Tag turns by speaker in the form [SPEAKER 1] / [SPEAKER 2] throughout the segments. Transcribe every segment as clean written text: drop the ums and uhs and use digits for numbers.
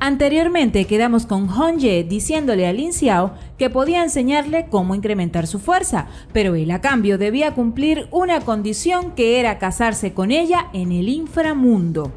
[SPEAKER 1] Anteriormente quedamos con Hong-ye diciéndole a Lin Xiao que podía enseñarle cómo incrementar su fuerza, pero él a cambio debía cumplir una condición que era casarse con ella en el inframundo.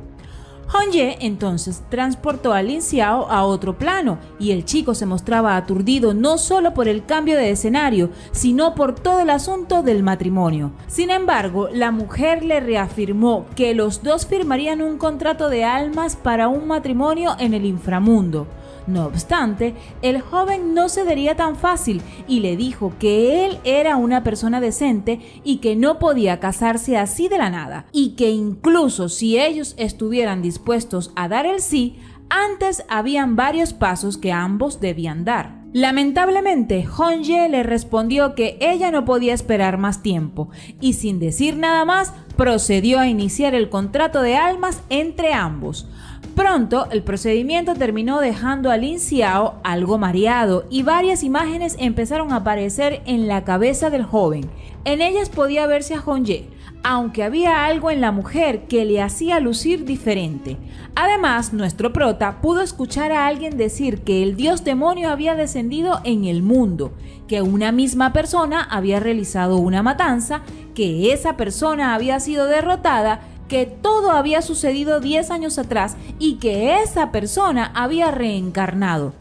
[SPEAKER 1] Hong-ye entonces transportó a Lin Xiao a otro plano y el chico se mostraba aturdido no solo por el cambio de escenario, sino por todo el asunto del matrimonio. Sin embargo, la mujer le reafirmó que los dos firmarían un contrato de almas para un matrimonio en el inframundo. No obstante, el joven no cedería tan fácil y le dijo que él era una persona decente y que no podía casarse así de la nada, y que incluso si ellos estuvieran dispuestos a dar el sí, antes habían varios pasos que ambos debían dar. Lamentablemente, Hong-ye le respondió que ella no podía esperar más tiempo y sin decir nada más, procedió a iniciar el contrato de almas entre ambos. Pronto, el procedimiento terminó dejando a Lin Xiao algo mareado y varias imágenes empezaron a aparecer en la cabeza del joven. En ellas podía verse a Hong-ye, aunque había algo en la mujer que le hacía lucir diferente. Además, nuestro prota pudo escuchar a alguien decir que el dios demonio había descendido en el mundo, que una misma persona había realizado una matanza, que esa persona había sido derrotada, que todo había sucedido 10 años atrás y que esa persona había reencarnado.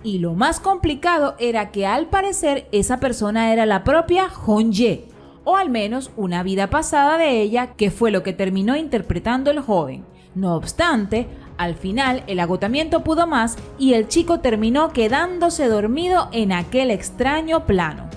[SPEAKER 1] Y lo más complicado era que al parecer esa persona era la propia Hong-ye, o al menos una vida pasada de ella, que fue lo que terminó interpretando el joven. No obstante, al final el agotamiento pudo más y el chico terminó quedándose dormido en aquel extraño plano.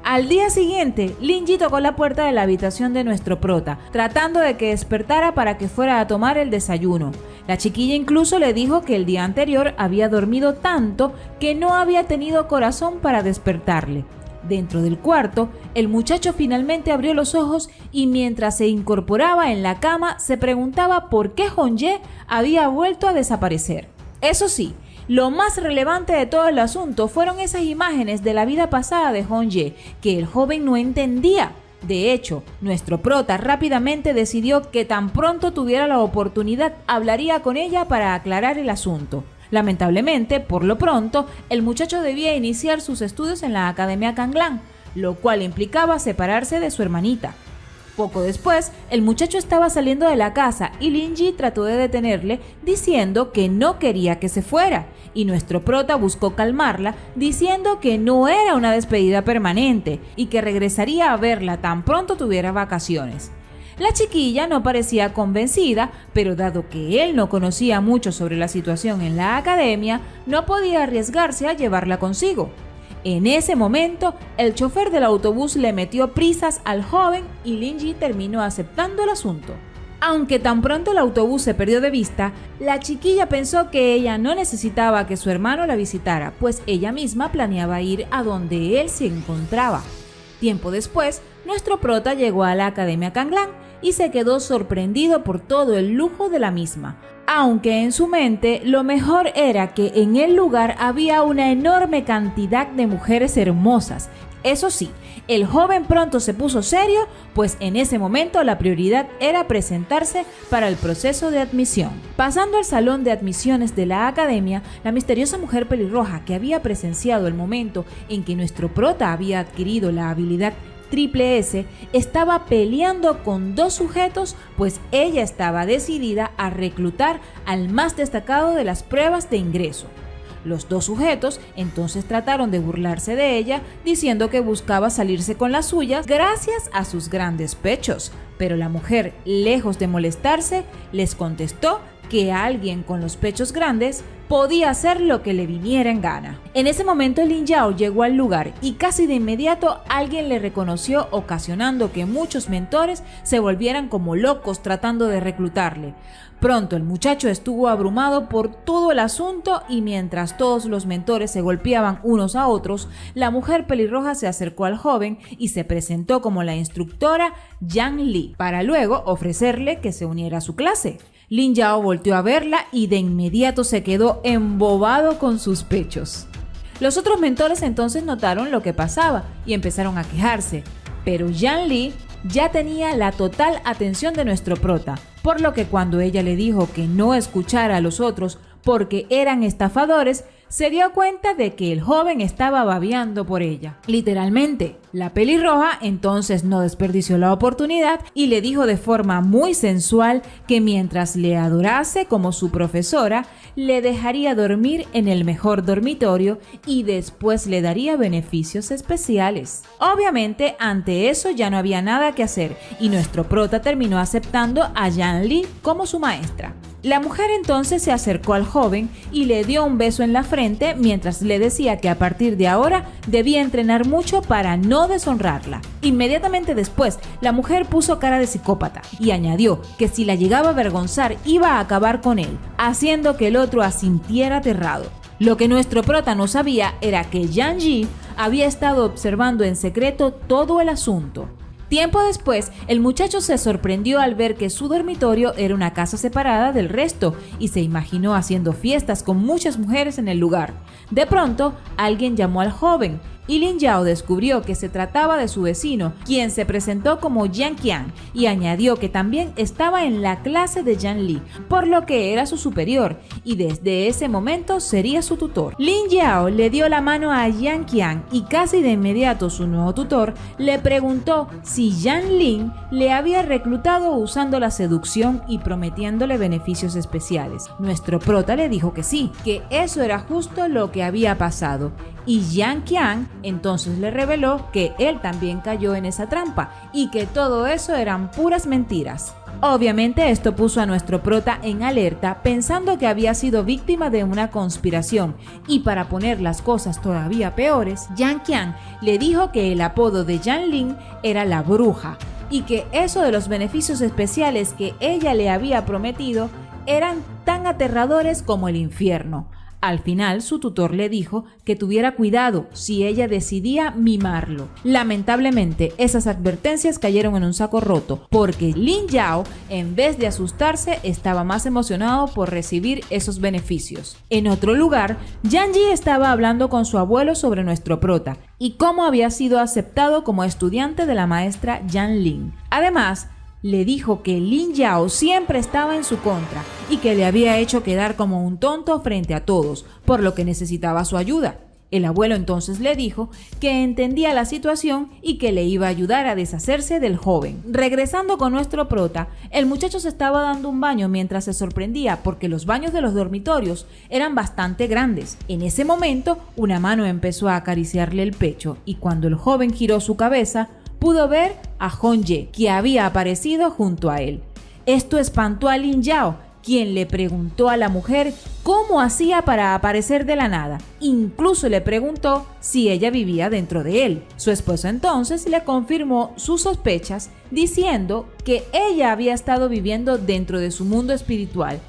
[SPEAKER 1] Al día siguiente, Lin-ji tocó la puerta de la habitación de nuestro prota, tratando de que despertara para que fuera a tomar el desayuno. La chiquilla incluso le dijo que el día anterior había dormido tanto que no había tenido corazón para despertarle. Dentro del cuarto, el muchacho finalmente abrió los ojos y mientras se incorporaba en la cama se preguntaba por qué Hong-ye había vuelto a desaparecer. Eso sí, lo más relevante de todo el asunto fueron esas imágenes de la vida pasada de Hong-ye que el joven no entendía. De hecho, nuestro prota rápidamente decidió que tan pronto tuviera la oportunidad hablaría con ella para aclarar el asunto. Lamentablemente, por lo pronto, el muchacho debía iniciar sus estudios en la Academia Kanglan, lo cual implicaba separarse de su hermanita. Poco después, el muchacho estaba saliendo de la casa y Lin-ji trató de detenerle diciendo que no quería que se fuera, y nuestro prota buscó calmarla diciendo que no era una despedida permanente y que regresaría a verla tan pronto tuviera vacaciones. La chiquilla no parecía convencida, pero dado que él no conocía mucho sobre la situación en la academia, no podía arriesgarse a llevarla consigo. En ese momento, el chofer del autobús le metió prisas al joven y Lin-ji terminó aceptando el asunto. Aunque tan pronto el autobús se perdió de vista, la chiquilla pensó que ella no necesitaba que su hermano la visitara, pues ella misma planeaba ir a donde él se encontraba. Tiempo después, nuestro prota llegó a la Academia Kanglan y se quedó sorprendido por todo el lujo de la misma. Aunque en su mente lo mejor era que en el lugar había una enorme cantidad de mujeres hermosas. Eso sí, el joven pronto se puso serio, pues en ese momento la prioridad era presentarse para el proceso de admisión. Pasando al salón de admisiones de la academia, la misteriosa mujer pelirroja que había presenciado el momento en que nuestro prota había adquirido la habilidad Triple S estaba peleando con dos sujetos, pues ella estaba decidida a reclutar al más destacado de las pruebas de ingreso. Los dos sujetos entonces trataron de burlarse de ella, diciendo que buscaba salirse con las suyas gracias a sus grandes pechos, pero la mujer, lejos de molestarse, les contestó que alguien con los pechos grandes podía hacer lo que le viniera en gana. En ese momento Lin Yao llegó al lugar y casi de inmediato alguien le reconoció, ocasionando que muchos mentores se volvieran como locos tratando de reclutarle. Pronto el muchacho estuvo abrumado por todo el asunto y mientras todos los mentores se golpeaban unos a otros, la mujer pelirroja se acercó al joven y se presentó como la instructora Yang Li, para luego ofrecerle que se uniera a su clase. Lin Yao volteó a verla y de inmediato se quedó embobado con sus pechos. Los otros mentores entonces notaron lo que pasaba y empezaron a quejarse, pero Yang Li ya tenía la total atención de nuestro prota, por lo que cuando ella le dijo que no escuchara a los otros porque eran estafadores, se dio cuenta de que el joven estaba babeando por ella. Literalmente, la pelirroja entonces no desperdició la oportunidad y le dijo de forma muy sensual que mientras le adorase como su profesora, le dejaría dormir en el mejor dormitorio y después le daría beneficios especiales. Obviamente, ante eso ya no había nada que hacer y nuestro prota terminó aceptando a Yan Li como su maestra. La mujer entonces se acercó al joven y le dio un beso en la frente mientras le decía que a partir de ahora debía entrenar mucho para no deshonrarla. Inmediatamente después, la mujer puso cara de psicópata y añadió que si la llegaba a avergonzar iba a acabar con él, haciendo que el otro asintiera aterrado. Lo que nuestro prota no sabía era que Yan Ji había estado observando en secreto todo el asunto. Tiempo después, el muchacho se sorprendió al ver que su dormitorio era una casa separada del resto y se imaginó haciendo fiestas con muchas mujeres en el lugar. De pronto, alguien llamó al joven y Lin Yao descubrió que se trataba de su vecino, quien se presentó como Yan Qian y añadió que también estaba en la clase de Yan Li, por lo que era su superior y desde ese momento sería su tutor. Lin Yao le dio la mano a Yan Qian y casi de inmediato su nuevo tutor le preguntó si Yan Lin le había reclutado usando la seducción y prometiéndole beneficios especiales. Nuestro prota le dijo que sí, que eso era justo lo que había pasado. Y Yan Qian entonces le reveló que él también cayó en esa trampa y que todo eso eran puras mentiras. Obviamente esto puso a nuestro prota en alerta pensando que había sido víctima de una conspiración y para poner las cosas todavía peores, Yan Qian le dijo que el apodo de Yan Lin era la bruja y que eso de los beneficios especiales que ella le había prometido eran tan aterradores como el infierno. Al final, su tutor le dijo que tuviera cuidado si ella decidía mimarlo. Lamentablemente, esas advertencias cayeron en un saco roto, porque Lin Yao, en vez de asustarse, estaba más emocionado por recibir esos beneficios. En otro lugar, Yan Ji estaba hablando con su abuelo sobre nuestro prota y cómo había sido aceptado como estudiante de la maestra Yan Lin. Además, le dijo que Lin Yao siempre estaba en su contra y que le había hecho quedar como un tonto frente a todos, por lo que necesitaba su ayuda. El abuelo entonces le dijo que entendía la situación y que le iba a ayudar a deshacerse del joven. Regresando con nuestro prota, el muchacho se estaba dando un baño mientras se sorprendía porque los baños de los dormitorios eran bastante grandes. En ese momento, una mano empezó a acariciarle el pecho y cuando el joven giró su cabeza, pudo ver a Hong-ye, que había aparecido junto a él. Esto espantó a Lin Yao, quien le preguntó a la mujer cómo hacía para aparecer de la nada. Incluso le preguntó si ella vivía dentro de él. Su esposo entonces le confirmó sus sospechas, diciendo que ella había estado viviendo dentro de su mundo espiritual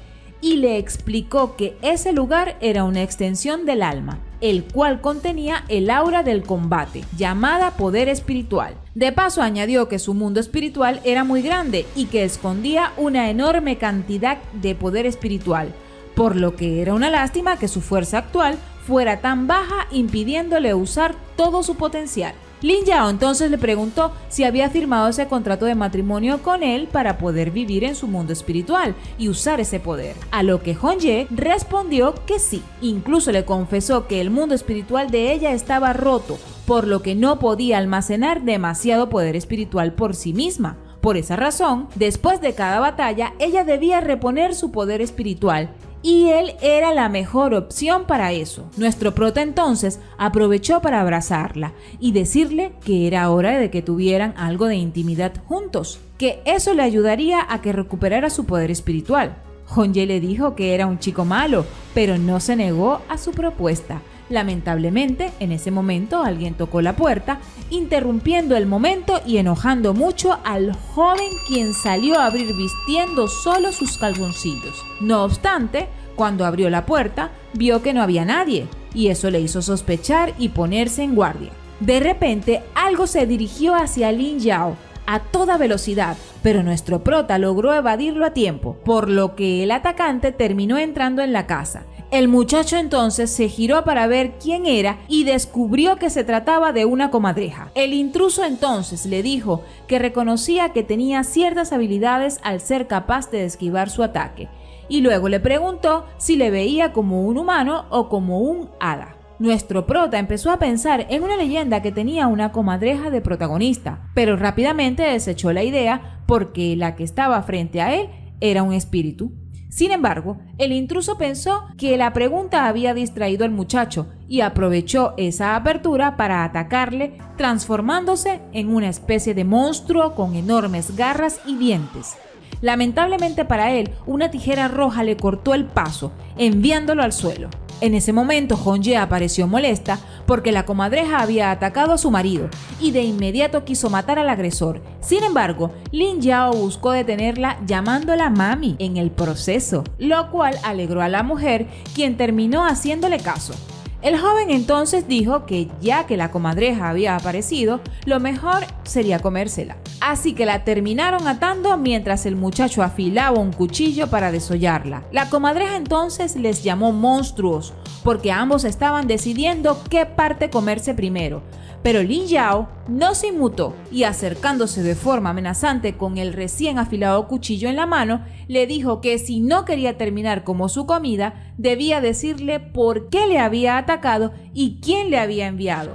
[SPEAKER 1] y le explicó que ese lugar era una extensión del alma, el cual contenía el aura del combate, llamada poder espiritual. De paso añadió que su mundo espiritual era muy grande y que escondía una enorme cantidad de poder espiritual, por lo que era una lástima que su fuerza actual fuera tan baja, impidiéndole usar todo su potencial. Lin Yao entonces le preguntó si había firmado ese contrato de matrimonio con él para poder vivir en su mundo espiritual y usar ese poder, a lo que Hong-ye respondió que sí. Incluso le confesó que el mundo espiritual de ella estaba roto, por lo que no podía almacenar demasiado poder espiritual por sí misma. Por esa razón, después de cada batalla, ella debía reponer su poder espiritual, y él era la mejor opción para eso. Nuestro prota entonces aprovechó para abrazarla y decirle que era hora de que tuvieran algo de intimidad juntos, que eso le ayudaría a que recuperara su poder espiritual. Hong-ye le dijo que era un chico malo, pero no se negó a su propuesta. Lamentablemente, en ese momento alguien tocó la puerta, interrumpiendo el momento y enojando mucho al joven, quien salió a abrir vistiendo solo sus calzoncillos. No obstante, cuando abrió la puerta, vio que no había nadie, y eso le hizo sospechar y ponerse en guardia. De repente, algo se dirigió hacia Lin Yao a toda velocidad, pero nuestro prota logró evadirlo a tiempo, por lo que el atacante terminó entrando en la casa. El muchacho entonces se giró para ver quién era y descubrió que se trataba de una comadreja. El intruso entonces le dijo que reconocía que tenía ciertas habilidades al ser capaz de esquivar su ataque y luego le preguntó si le veía como un humano o como un hada. Nuestro prota empezó a pensar en una leyenda que tenía una comadreja de protagonista, pero rápidamente desechó la idea porque la que estaba frente a él era un espíritu. Sin embargo, el intruso pensó que la pregunta había distraído al muchacho y aprovechó esa apertura para atacarle, transformándose en una especie de monstruo con enormes garras y dientes. Lamentablemente para él, una tijera roja le cortó el paso, enviándolo al suelo. En ese momento, Hong-ye apareció molesta porque la comadreja había atacado a su marido y de inmediato quiso matar al agresor. Sin embargo, Lin Yao buscó detenerla llamándola mami en el proceso, lo cual alegró a la mujer, quien terminó haciéndole caso. El joven entonces dijo que ya que la comadreja había aparecido, lo mejor sería comérsela. Así que la terminaron atando mientras el muchacho afilaba un cuchillo para desollarla. La comadreja entonces les llamó monstruos, porque ambos estaban decidiendo qué parte comerse primero. Pero Lin Yao no se inmutó y, acercándose de forma amenazante con el recién afilado cuchillo en la mano, le dijo que si no quería terminar como su comida, debía decirle por qué le había atacado y quién le había enviado.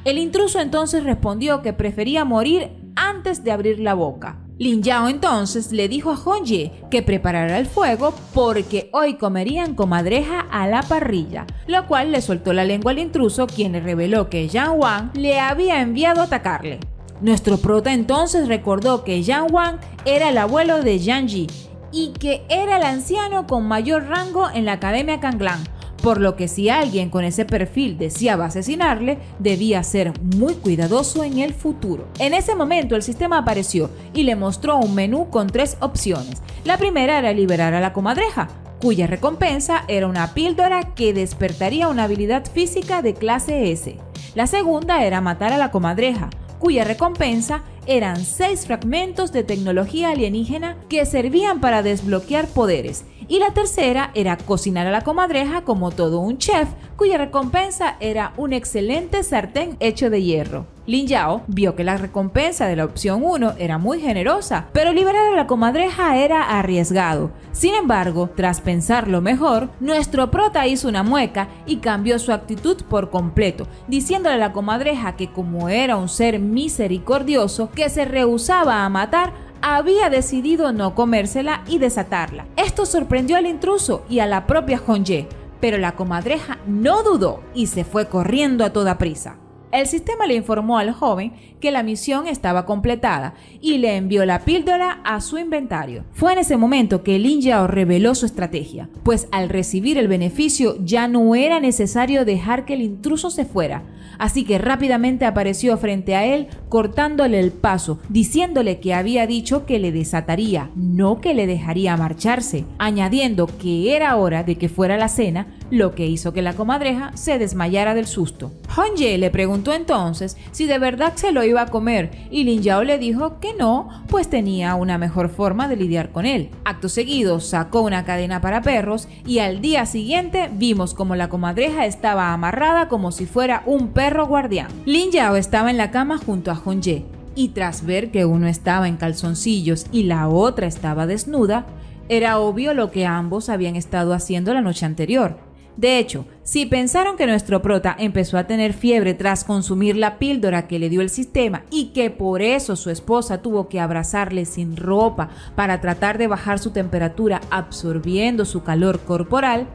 [SPEAKER 1] El intruso entonces respondió que prefería morir antes de abrir la boca. Lin Yao entonces le dijo a Hong-ye que preparara el fuego porque hoy comerían comadreja a la parrilla, lo cual le soltó la lengua al intruso, quien le reveló que Yang Wang le había enviado a atacarle. Nuestro prota entonces recordó que Yang Wang era el abuelo de Yang Ji y que era el anciano con mayor rango en la Academia Kanglang, por lo que si alguien con ese perfil deseaba asesinarle, debía ser muy cuidadoso en el futuro. En ese momento el sistema apareció y le mostró un menú con 3 opciones. La primera era liberar a la comadreja, cuya recompensa era una píldora que despertaría una habilidad física de clase S. La segunda era matar a la comadreja, cuya recompensa eran 6 fragmentos de tecnología alienígena que servían para desbloquear poderes. Y la tercera era cocinar a la comadreja como todo un chef, cuya recompensa era un excelente sartén hecho de hierro. Lin Yao vio que la recompensa de la opción 1 era muy generosa, pero liberar a la comadreja era arriesgado. Sin embargo, tras pensarlo mejor, nuestro prota hizo una mueca y cambió su actitud por completo, diciéndole a la comadreja que como era un ser misericordioso que se rehusaba a matar, había decidido no comérsela y desatarla. Esto sorprendió al intruso y a la propia Hong-ye, pero la comadreja no dudó y se fue corriendo a toda prisa. El sistema le informó al joven que la misión estaba completada y le envió la píldora a su inventario. Fue en ese momento que Lin Yao reveló su estrategia, pues al recibir el beneficio ya no era necesario dejar que el intruso se fuera, así que rápidamente apareció frente a él cortándole el paso, diciéndole que había dicho que le desataría, no que le dejaría marcharse, añadiendo que era hora de que fuera a la cena, lo que hizo que la comadreja se desmayara del susto. Hong-ye le preguntó entonces si de verdad se lo iba a comer y Lin Yao le dijo que no, pues tenía una mejor forma de lidiar con él. Acto seguido sacó una cadena para perros y al día siguiente vimos como la comadreja estaba amarrada como si fuera un perro guardián. Lin Yao estaba en la cama junto a Hong-ye y tras ver que uno estaba en calzoncillos y la otra estaba desnuda, era obvio lo que ambos habían estado haciendo la noche anterior. De hecho, si pensaron que nuestro prota empezó a tener fiebre tras consumir la píldora que le dio el sistema y que por eso su esposa tuvo que abrazarle sin ropa para tratar de bajar su temperatura absorbiendo su calor corporal,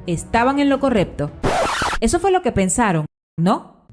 [SPEAKER 1] estaban en lo correcto. Eso fue lo que pensaron, ¿no?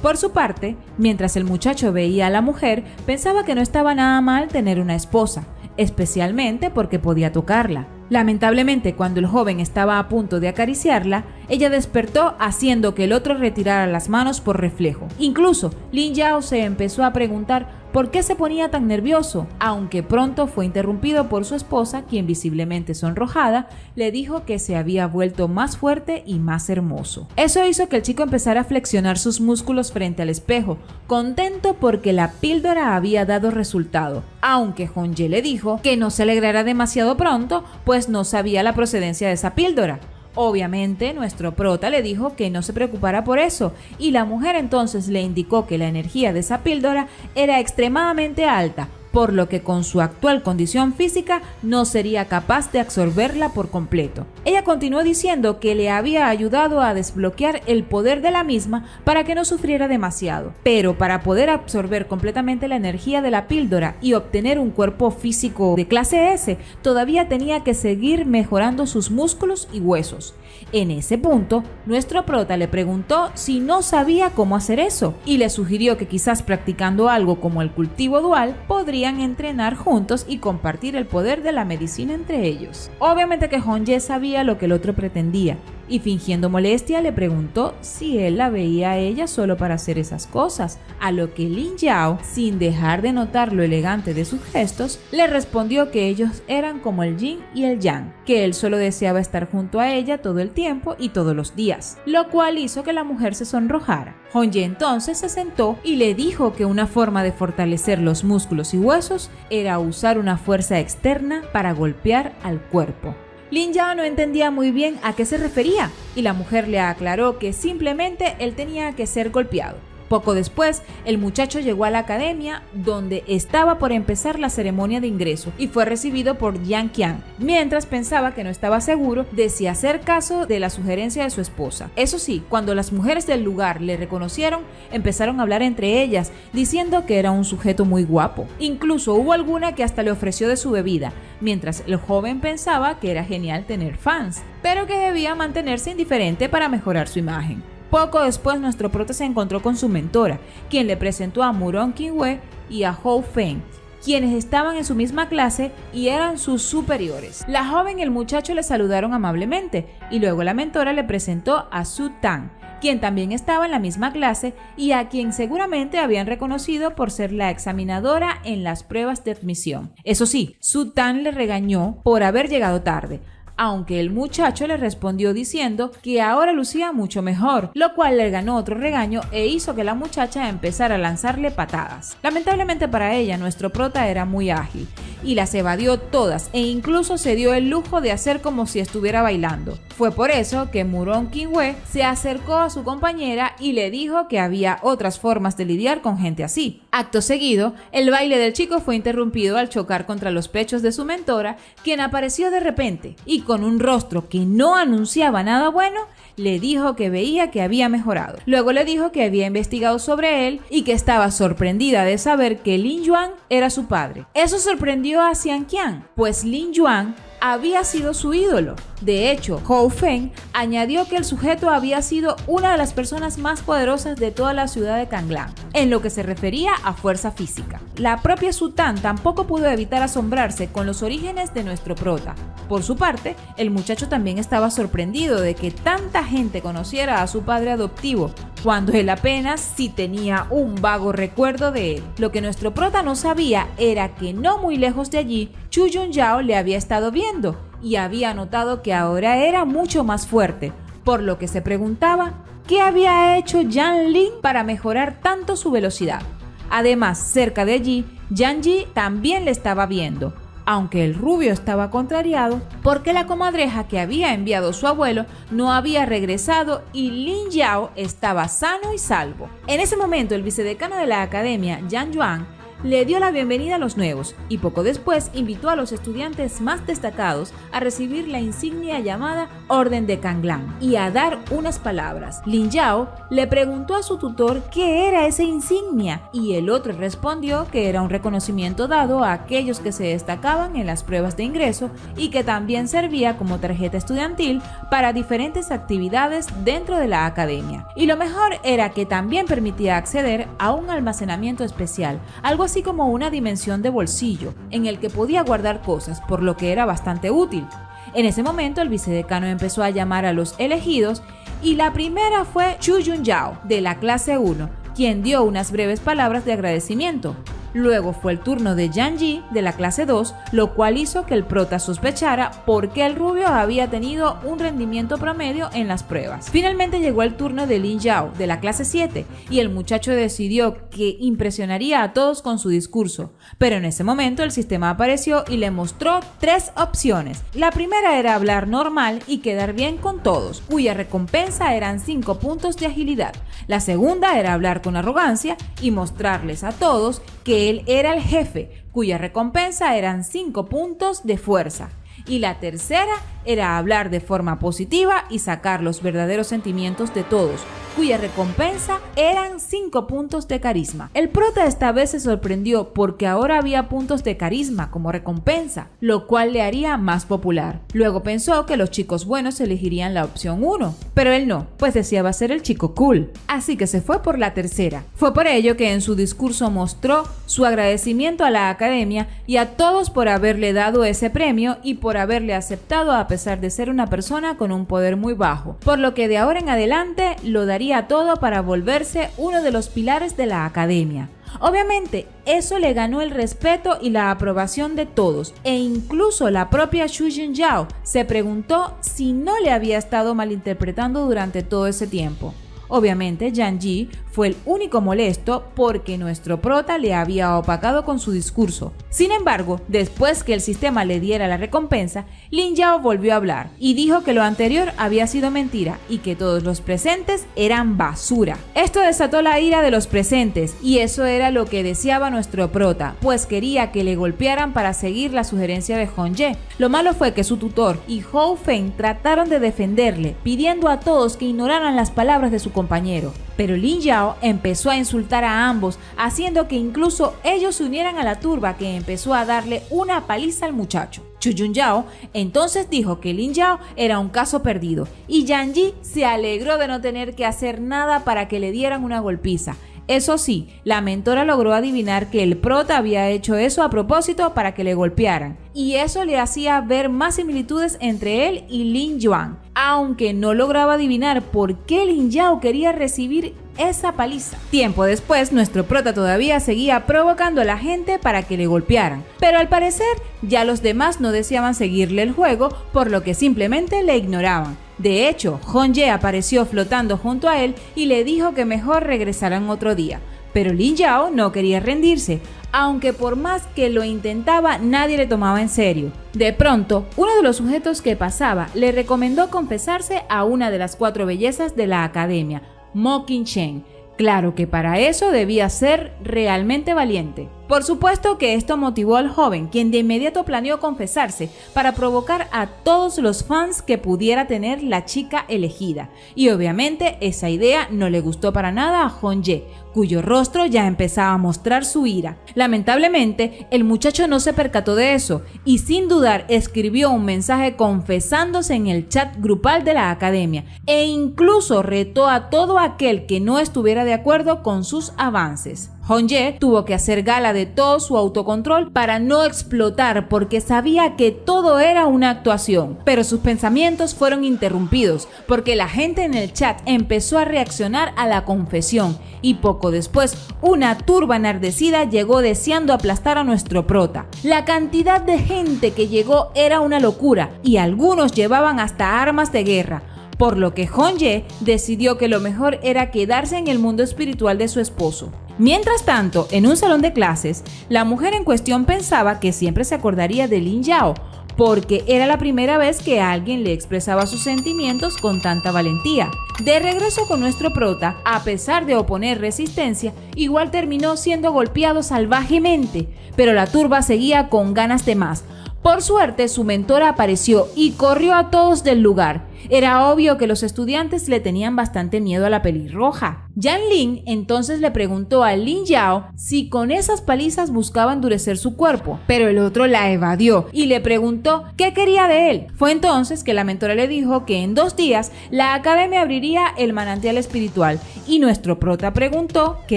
[SPEAKER 1] Por su parte, mientras el muchacho veía a la mujer, pensaba que no estaba nada mal tener una esposa, especialmente porque podía tocarla. Lamentablemente, cuando el joven estaba a punto de acariciarla, ella despertó haciendo que el otro retirara las manos por reflejo. Incluso, Lin Yao se empezó a preguntar por qué se ponía tan nervioso, aunque pronto fue interrumpido por su esposa, quien visiblemente sonrojada, le dijo que se había vuelto más fuerte y más hermoso. Eso hizo que el chico empezara a flexionar sus músculos frente al espejo, contento porque la píldora había dado resultado, aunque Hong-ye le dijo que no se alegrara demasiado pronto, pues no sabía la procedencia de esa píldora. Obviamente, nuestro prota le dijo que no se preocupara por eso, y la mujer entonces le indicó que la energía de esa píldora era extremadamente alta, por lo que con su actual condición física no sería capaz de absorberla por completo. Ella continuó diciendo que le había ayudado a desbloquear el poder de la misma para que no sufriera demasiado, pero para poder absorber completamente la energía de la píldora y obtener un cuerpo físico de clase S, todavía tenía que seguir mejorando sus músculos y huesos. En ese punto, nuestro prota le preguntó si no sabía cómo hacer eso y le sugirió que quizás practicando algo como el cultivo dual podrían entrenar juntos y compartir el poder de la medicina entre ellos. Obviamente que Hong-ye sabía lo que el otro pretendía y fingiendo molestia le preguntó si él la veía a ella solo para hacer esas cosas, a lo que Lin Yao, sin dejar de notar lo elegante de sus gestos, le respondió que ellos eran como el yin y el yang, que él solo deseaba estar junto a ella todo el tiempo y todos los días, lo cual hizo que la mujer se sonrojara. Hong-ye entonces se sentó y le dijo que una forma de fortalecer los músculos y huesos era usar una fuerza externa para golpear al cuerpo. Lin Yao no entendía muy bien a qué se refería y la mujer le aclaró que simplemente él tenía que ser golpeado. Poco después, el muchacho llegó a la academia donde estaba por empezar la ceremonia de ingreso y fue recibido por Yang Qian, mientras pensaba que no estaba seguro de si hacer caso de la sugerencia de su esposa. Eso sí, cuando las mujeres del lugar le reconocieron, empezaron a hablar entre ellas, diciendo que era un sujeto muy guapo. Incluso hubo alguna que hasta le ofreció de su bebida, mientras el joven pensaba que era genial tener fans, pero que debía mantenerse indiferente para mejorar su imagen. Poco después, nuestro prota se encontró con su mentora, quien le presentó a Murong Qingwei y a Hou Feng, quienes estaban en su misma clase y eran sus superiores. La joven y el muchacho le saludaron amablemente y luego la mentora le presentó a Su Tan, quien también estaba en la misma clase y a quien seguramente habían reconocido por ser la examinadora en las pruebas de admisión. Eso sí, Su Tan le regañó por haber llegado tarde, aunque el muchacho le respondió diciendo que ahora lucía mucho mejor, lo cual le ganó otro regaño e hizo que la muchacha empezara a lanzarle patadas. Lamentablemente para ella, nuestro prota era muy ágil y las evadió todas e incluso se dio el lujo de hacer como si estuviera bailando. Fue por eso que Murong Qingwei se acercó a su compañera y le dijo que había otras formas de lidiar con gente así. Acto seguido, el baile del chico fue interrumpido al chocar contra los pechos de su mentora, quien apareció de repente y con un rostro que no anunciaba nada bueno, le dijo que veía que había mejorado. Luego le dijo que había investigado sobre él y que estaba sorprendida de saber que Lin Yuan era su padre. Eso sorprendió a Xian Qian, pues Lin Yuan había sido su ídolo. De hecho, Hou Feng añadió que el sujeto había sido una de las personas más poderosas de toda la ciudad de Kanglan, en lo que se refería a fuerza física. La propia Su Tan tampoco pudo evitar asombrarse con los orígenes de nuestro prota. Por su parte, el muchacho también estaba sorprendido de que tanta gente conociera a su padre adoptivo, cuando él apenas sí tenía un vago recuerdo de él. Lo que nuestro prota no sabía era que no muy lejos de allí, Chu Yunyao le había estado viendo y había notado que ahora era mucho más fuerte, por lo que se preguntaba qué había hecho Yan Lin para mejorar tanto su velocidad. Además, cerca de allí, Yan Yi también le estaba viendo, aunque el rubio estaba contrariado porque la comadreja que había enviado su abuelo no había regresado y Lin Yao estaba sano y salvo. En ese momento, el vicedecano de la academia, Yang Yuan, le dio la bienvenida a los nuevos y poco después invitó a los estudiantes más destacados a recibir la insignia llamada Orden de Kanglan y a dar unas palabras. Lin Yao le preguntó a su tutor qué era esa insignia y el otro respondió que era un reconocimiento dado a aquellos que se destacaban en las pruebas de ingreso y que también servía como tarjeta estudiantil para diferentes actividades dentro de la academia. Y lo mejor era que también permitía acceder a un almacenamiento especial, algo así como una dimensión de bolsillo en el que podía guardar cosas, por lo que era bastante útil. En ese momento el vicedecano empezó a llamar a los elegidos y la primera fue Chu Yunyao de la clase 1, quien dio unas breves palabras de agradecimiento. Luego fue el turno de Yang Yi de la clase 2, lo cual hizo que el prota sospechara por qué el rubio había tenido un rendimiento promedio en las pruebas. Finalmente llegó el turno de Lin Yao de la clase 7 y el muchacho decidió que impresionaría a todos con su discurso, pero en ese momento el sistema apareció y le mostró 3 opciones. La primera era hablar normal y quedar bien con todos, cuya recompensa eran 5 puntos de agilidad. La segunda era hablar con arrogancia y mostrarles a todos que él era el jefe, cuya recompensa eran 5 puntos de fuerza. Y la tercera era hablar de forma positiva y sacar los verdaderos sentimientos de todos, cuya recompensa eran 5 puntos de carisma. El prota esta vez se sorprendió porque ahora había puntos de carisma como recompensa, lo cual le haría más popular. Luego pensó que los chicos buenos elegirían la opción 1, pero él no, pues deseaba ser el chico cool, así que se fue por la tercera. Fue por ello que en su discurso mostró su agradecimiento a la academia y a todos por haberle dado ese premio y por haberle aceptado a pesar de ser una persona con un poder muy bajo, por lo que de ahora en adelante lo daría todo para volverse uno de los pilares de la academia. Obviamente, eso le ganó el respeto y la aprobación de todos, e incluso la propia Xu Jinzhao se preguntó si no le había estado malinterpretando durante todo ese tiempo. Obviamente, Yang Yi fue el único molesto porque nuestro prota le había opacado con su discurso. Sin embargo, después que el sistema le diera la recompensa, Lin Yao volvió a hablar y dijo que lo anterior había sido mentira y que todos los presentes eran basura. Esto desató la ira de los presentes y eso era lo que deseaba nuestro prota, pues quería que le golpearan para seguir la sugerencia de Hongye. Lo malo fue que su tutor y Hou Feng trataron de defenderle, pidiendo a todos que ignoraran las palabras de su compañero. Pero Lin Yao empezó a insultar a ambos, haciendo que incluso ellos se unieran a la turba que empezó a darle una paliza al muchacho. Xu Jinzhao entonces dijo que Lin Yao era un caso perdido y Yang Yi se alegró de no tener que hacer nada para que le dieran una golpiza. Eso sí, la mentora logró adivinar que el prota había hecho eso a propósito para que le golpearan, y eso le hacía ver más similitudes entre él y Lin Yuan, aunque no lograba adivinar por qué Lin Yao quería recibir esa paliza. Tiempo después, nuestro prota todavía seguía provocando a la gente para que le golpearan, pero al parecer ya los demás no deseaban seguirle el juego, por lo que simplemente le ignoraban. De hecho, Hongye apareció flotando junto a él y le dijo que mejor regresaran otro día. Pero Lin Yao no quería rendirse, aunque por más que lo intentaba nadie le tomaba en serio. De pronto, uno de los sujetos que pasaba le recomendó confesarse a una de las 4 bellezas de la academia, Mo Qingchen. Claro que para eso debía ser realmente valiente. Por supuesto que esto motivó al joven, quien de inmediato planeó confesarse para provocar a todos los fans que pudiera tener la chica elegida. Y obviamente esa idea no le gustó para nada a Hongye, cuyo rostro ya empezaba a mostrar su ira. Lamentablemente, el muchacho no se percató de eso y sin dudar escribió un mensaje confesándose en el chat grupal de la academia e incluso retó a todo aquel que no estuviera de acuerdo con sus avances. Hongye tuvo que hacer gala de todo su autocontrol para no explotar porque sabía que todo era una actuación, pero sus pensamientos fueron interrumpidos porque la gente en el chat empezó a reaccionar a la confesión y poco después una turba enardecida llegó deseando aplastar a nuestro prota. La cantidad de gente que llegó era una locura y algunos llevaban hasta armas de guerra, por lo que Hongye decidió que lo mejor era quedarse en el mundo espiritual de su esposo. Mientras tanto, en un salón de clases, la mujer en cuestión pensaba que siempre se acordaría de Lin Yao, porque era la primera vez que alguien le expresaba sus sentimientos con tanta valentía. De regreso con nuestro prota, a pesar de oponer resistencia, igual terminó siendo golpeado salvajemente, pero la turba seguía con ganas de más. Por suerte, su mentora apareció y corrió a todos del lugar. Era obvio que los estudiantes le tenían bastante miedo a la pelirroja. Yan Lin entonces le preguntó a Lin Yao si con esas palizas buscaba endurecer su cuerpo, pero el otro la evadió y le preguntó qué quería de él. Fue entonces que la mentora le dijo que en 2 días la academia abriría el manantial espiritual y nuestro prota preguntó qué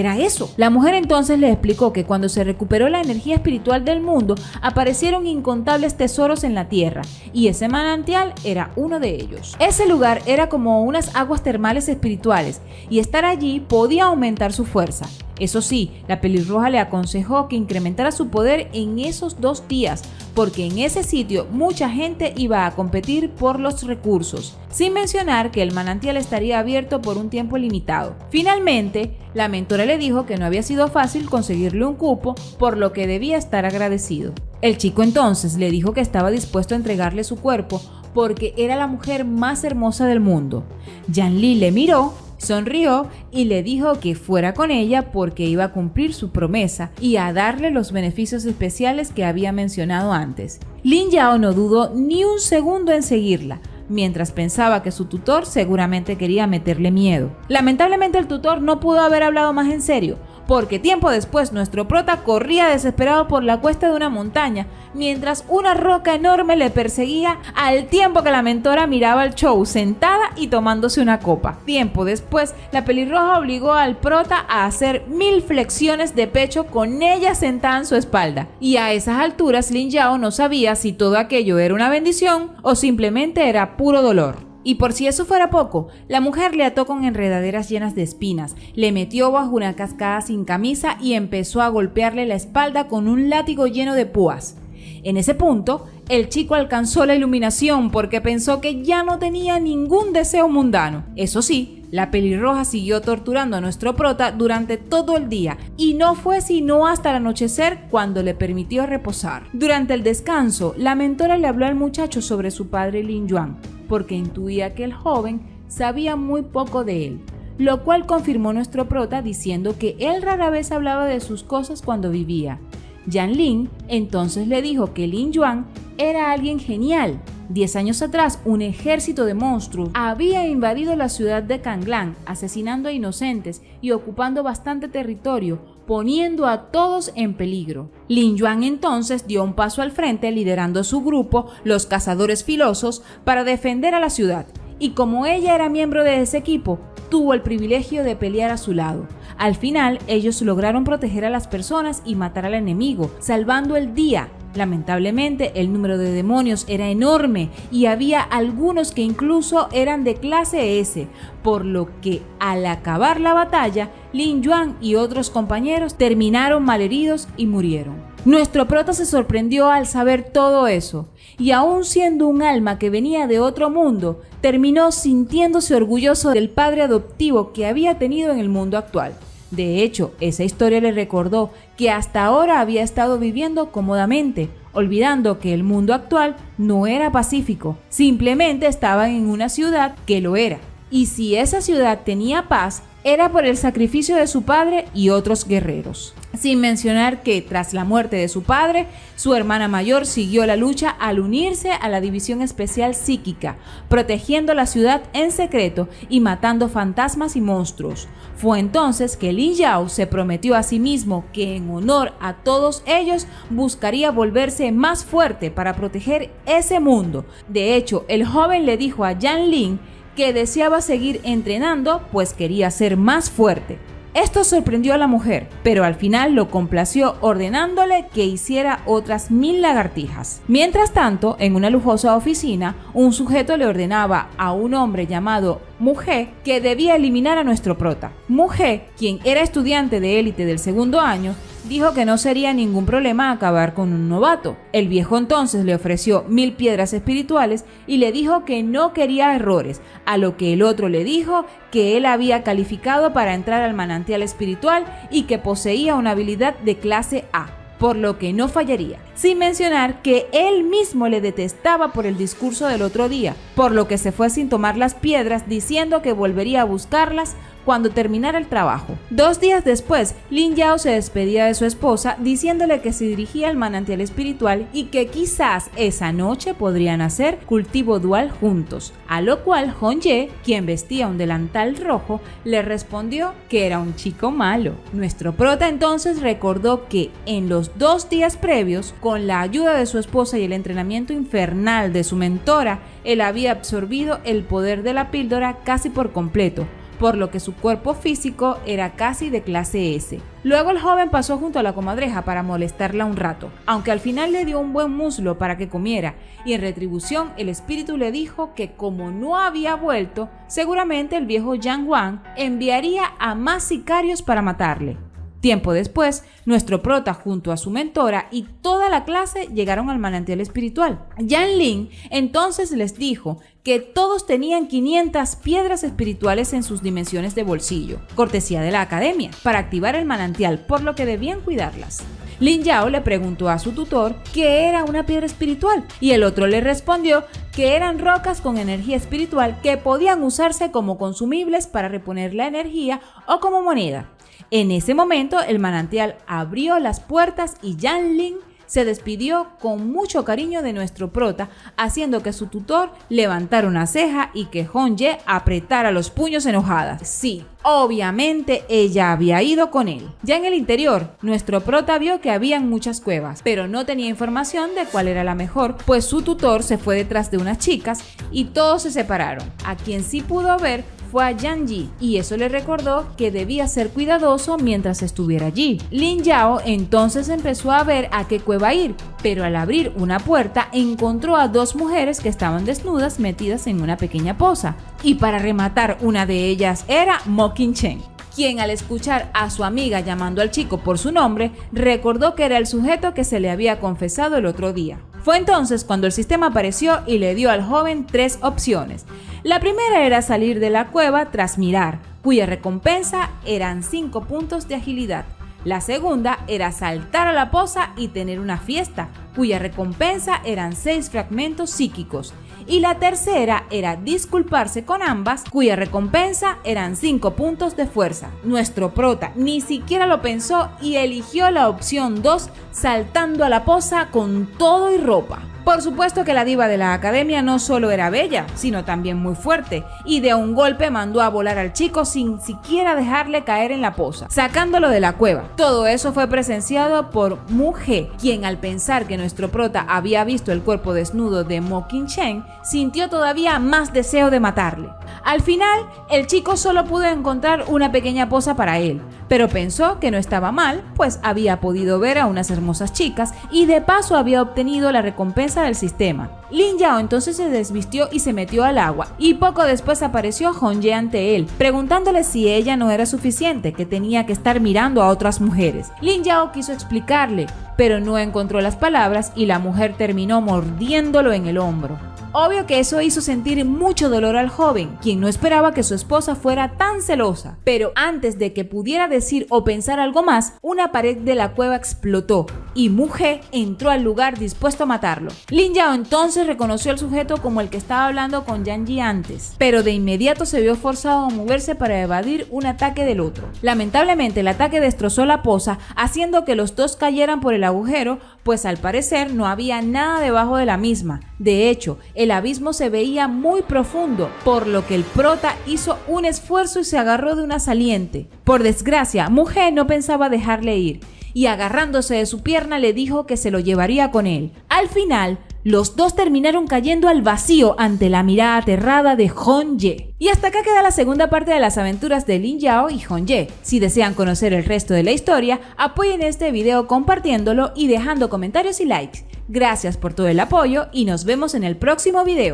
[SPEAKER 1] era eso. La mujer entonces le explicó que cuando se recuperó la energía espiritual del mundo aparecieron incontables tesoros en la tierra y ese manantial era uno de ellos. Ese lugar era como unas aguas termales espirituales y estar allí podía aumentar su fuerza. Eso sí, la pelirroja le aconsejó que incrementara su poder en esos 2 días, porque en ese sitio mucha gente iba a competir por los recursos, sin mencionar que el manantial estaría abierto por un tiempo limitado. Finalmente, la mentora le dijo que no había sido fácil conseguirle un cupo, por lo que debía estar agradecido. El chico entonces le dijo que estaba dispuesto a entregarle su cuerpo porque era la mujer más hermosa del mundo. Yan Li le miró, Sonrió y le dijo que fuera con ella porque iba a cumplir su promesa y a darle los beneficios especiales que había mencionado antes. Lin Yao no dudó ni un segundo en seguirla, mientras pensaba que su tutor seguramente quería meterle miedo. Lamentablemente el tutor no pudo haber hablado más en serio, porque tiempo después nuestro prota corría desesperado por la cuesta de una montaña, mientras una roca enorme le perseguía al tiempo que la mentora miraba el show sentada y tomándose una copa. Tiempo después, la pelirroja obligó al prota a hacer 1000 flexiones de pecho con ella sentada en su espalda, y a esas alturas Lin Yao no sabía si todo aquello era una bendición o simplemente era puro dolor. Y por si eso fuera poco, la mujer le ató con enredaderas llenas de espinas, le metió bajo una cascada sin camisa y empezó a golpearle la espalda con un látigo lleno de púas. En ese punto, el chico alcanzó la iluminación porque pensó que ya no tenía ningún deseo mundano. Eso sí, la pelirroja siguió torturando a nuestro prota durante todo el día y no fue sino hasta el anochecer cuando le permitió reposar. Durante el descanso, la mentora le habló al muchacho sobre su padre Lin Yuan, porque intuía que el joven sabía muy poco de él, lo cual confirmó nuestro prota diciendo que él rara vez hablaba de sus cosas cuando vivía. Yan Lin entonces le dijo que Lin Yuan era alguien genial. 10 años atrás, un ejército de monstruos había invadido la ciudad de Kanglan, asesinando a inocentes y ocupando bastante territorio, poniendo a todos en peligro. Lin Yuan entonces dio un paso al frente, liderando su grupo, los cazadores filosos, para defender a la ciudad. Y como ella era miembro de ese equipo, tuvo el privilegio de pelear a su lado. Al final, ellos lograron proteger a las personas y matar al enemigo, salvando el día. Lamentablemente, el número de demonios era enorme y había algunos que incluso eran de clase S, por lo que al acabar la batalla, Lin Yuan y otros compañeros terminaron malheridos y murieron. Nuestro prota se sorprendió al saber todo eso, y aún siendo un alma que venía de otro mundo, terminó sintiéndose orgulloso del padre adoptivo que había tenido en el mundo actual. De hecho, esa historia le recordó que hasta ahora había estado viviendo cómodamente, olvidando que el mundo actual no era pacífico, simplemente estaban en una ciudad que lo era. Y si esa ciudad tenía paz, era por el sacrificio de su padre y otros guerreros. Sin mencionar que tras la muerte de su padre, su hermana mayor siguió la lucha al unirse a la División Especial Psíquica, protegiendo la ciudad en secreto y matando fantasmas y monstruos. Fue entonces que Lin Yao se prometió a sí mismo que en honor a todos ellos buscaría volverse más fuerte para proteger ese mundo. De hecho, el joven le dijo a Yan Lin que deseaba seguir entrenando, pues quería ser más fuerte. Esto sorprendió a la mujer, pero al final lo complació ordenándole que hiciera otras 1000 lagartijas. Mientras tanto, en una lujosa oficina, un sujeto le ordenaba a un hombre llamado Muje que debía eliminar a nuestro prota. Muje, quien era estudiante de élite del segundo año, dijo que no sería ningún problema acabar con un novato. El viejo entonces le ofreció 1000 piedras espirituales y le dijo que no quería errores, a lo que el otro le dijo que él había calificado para entrar al manantial espiritual y que poseía una habilidad de clase A, por lo que no fallaría. Sin mencionar que él mismo le detestaba por el discurso del otro día, por lo que se fue sin tomar las piedras, diciendo que volvería a buscarlas cuando terminara el trabajo. 2 días después, Lin Yao se despedía de su esposa diciéndole que se dirigía al manantial espiritual y que quizás esa noche podrían hacer cultivo dual juntos, a lo cual Hong-ye, quien vestía un delantal rojo, le respondió que era un chico malo. Nuestro prota entonces recordó que en los 2 días previos, con la ayuda de su esposa y el entrenamiento infernal de su mentora, él había absorbido el poder de la píldora casi por completo, por lo que su cuerpo físico era casi de clase S. Luego el joven pasó junto a la comadreja para molestarla un rato, aunque al final le dio un buen muslo para que comiera, y en retribución el espíritu le dijo que como no había vuelto, seguramente el viejo Yang Wang enviaría a más sicarios para matarle. Tiempo después, nuestro prota junto a su mentora y toda la clase llegaron al manantial espiritual. Yan Lin entonces les dijo que todos tenían 500 piedras espirituales en sus dimensiones de bolsillo, cortesía de la academia, para activar el manantial, por lo que debían cuidarlas. Lin Yao le preguntó a su tutor qué era una piedra espiritual y el otro le respondió que eran rocas con energía espiritual que podían usarse como consumibles para reponer la energía o como moneda. En ese momento el manantial abrió las puertas y Yan Lin se despidió con mucho cariño de nuestro prota, haciendo que su tutor levantara una ceja y que Hong-ye apretara los puños enojadas. Sí, obviamente ella había ido con él. Ya en el interior, nuestro prota vio que habían muchas cuevas, pero no tenía información de cuál era la mejor, pues su tutor se fue detrás de unas chicas y todos se separaron. A quien sí pudo ver fue a Yang Yi, y eso le recordó que debía ser cuidadoso mientras estuviera allí. Lin Yao entonces empezó a ver a qué cueva ir, pero al abrir una puerta encontró a dos mujeres que estaban desnudas metidas en una pequeña poza, y para rematar una de ellas era Mo Qingchen, quien al escuchar a su amiga llamando al chico por su nombre, recordó que era el sujeto que se le había confesado el otro día. Fue entonces cuando el sistema apareció y le dio al joven 3 opciones. La primera era salir de la cueva tras mirar, cuya recompensa eran 5 puntos de agilidad. La segunda era saltar a la poza y tener una fiesta, cuya recompensa eran 6 fragmentos psíquicos. Y la tercera era disculparse con ambas, cuya recompensa eran 5 puntos de fuerza. Nuestro prota ni siquiera lo pensó y eligió la opción 2, saltando a la poza con todo y ropa. Por supuesto que la diva de la academia no solo era bella, sino también muy fuerte, y de un golpe mandó a volar al chico sin siquiera dejarle caer en la poza, sacándolo de la cueva. Todo eso fue presenciado por Mu He, quien al pensar que nuestro prota había visto el cuerpo desnudo de Mo Qingchen, sintió todavía más deseo de matarle. Al final, el chico solo pudo encontrar una pequeña poza para él, pero pensó que no estaba mal, pues había podido ver a unas hermosas chicas y de paso había obtenido la recompensa del sistema. Lin Yao entonces se desvistió y se metió al agua, y poco después apareció Hong-ye ante él, preguntándole si ella no era suficiente, que tenía que estar mirando a otras mujeres. Lin Yao quiso explicarle, pero no encontró las palabras y la mujer terminó mordiéndolo en el hombro. Obvio que eso hizo sentir mucho dolor al joven, quien no esperaba que su esposa fuera tan celosa. Pero antes de que pudiera decir o pensar algo más, una pared de la cueva explotó y Mu He entró al lugar dispuesto a matarlo. Lin Yao entonces reconoció al sujeto como el que estaba hablando con Yang Yi antes, pero de inmediato se vio forzado a moverse para evadir un ataque del otro. Lamentablemente el ataque destrozó la poza, haciendo que los dos cayeran por el agujero, pues al parecer no había nada debajo de la misma. De hecho, el abismo se veía muy profundo, por lo que el prota hizo un esfuerzo y se agarró de una saliente. Por desgracia, Mu He no pensaba dejarle ir, y agarrándose de su pierna le dijo que se lo llevaría con él. Al final, los dos terminaron cayendo al vacío ante la mirada aterrada de Hong-ye. Y hasta acá queda la segunda parte de las aventuras de Lin Yao y Hong-ye. Si desean conocer el resto de la historia, apoyen este video compartiéndolo y dejando comentarios y likes. Gracias por todo el apoyo y nos vemos en el próximo video.